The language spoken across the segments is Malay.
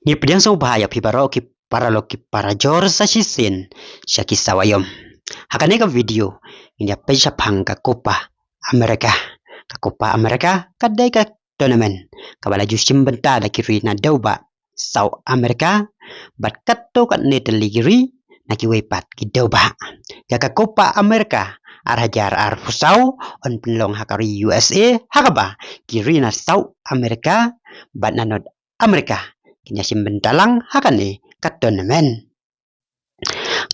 Ni pediang so bahaya pibaro ki paralo ki parajor sa sisin siya ki sawayom. Hakane ka video ini apa siya pang ka Copa America. Ka Copa America kadai ka tournament. Kabala jusim benta da kiri na dauba South America bat katto kat netali kiri na ki wepat ki dauba. Ya ka Copa America arhajar ar fusau on penlong hakari USA hakaba kiri na South America bat nanot Amerika kinya simbentalang hakane ka tournament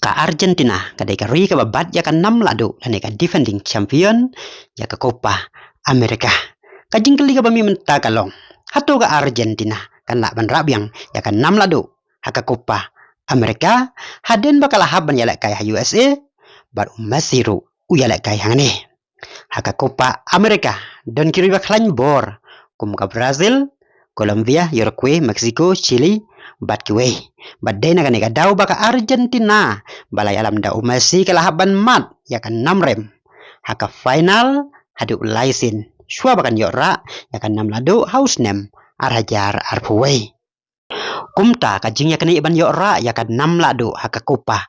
ka Argentina kadai ka ri ka babat ya ka 6 lado lane ka defending champion ya ka Copa America ka jingkeli ka bami menta kalong hato ka Argentina kan la ban rabyang ya ka 6 lado haka Copa America haden bakal haban ya la kai USA bar masiru uya la kai hangane haka Copa America don kiri ba klan bor kum ka Brazil Colombia, Uruguay, Mexico, Chile, bat kiwe. Bat day na ka daw baka Argentina. Balay alam daw Messi kalahaban mat ya kan 6 rem. Haka final hadu laisin. Shua bakan yora ya kan 6 lado haus nem arhajar arpuwe. Kumta kajing ya kan iban yora ya kan 6 lado haka Copa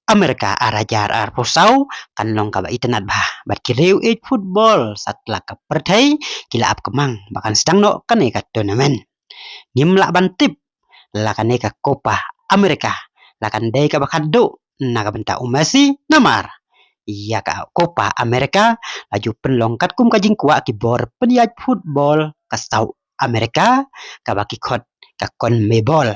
Amerika arhajar arpusau kan long ka ba itenat bah. Bat kireu it football satla ka pertai kila ap kemang bahkan sedang no kan ka tournament nimla bantip lakan ka Copa America lakan dai ka bakado naga benta umasi namar iya ka Copa America laju penlongkat kum kajing kuat ki bor peniat football ka South America ka baki kot ka CONMEBOL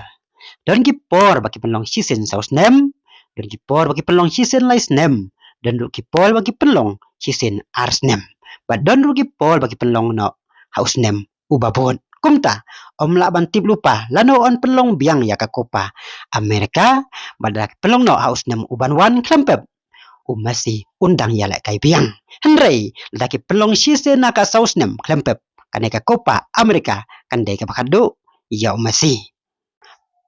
don ki por baki penlong season South nem don ki por baki penlong season lais nem dan ki por baki penlong season ars nem but don rugi pol bagi penlong no haus nem ubabon kumta om la bantip lupa lano on penlong biang ya ka Copa America badak penlong no haus nem uban wan klempep masih undang ya la kai biang henrei laki penlong sise na ka saus nem klempep kaneka Copa America kandai ka bakado ya masih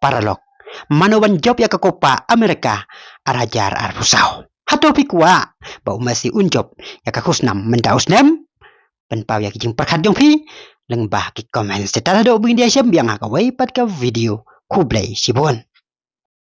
paralog manoban job ya ka Copa America arajar arpusau hato pikwa bau masih unjob ya ka kusnam mendaus nem penpau ya kijing perkadong pi leng bah ki komen setelah do bing dia siam biang ka wai pat ka video kublai sibon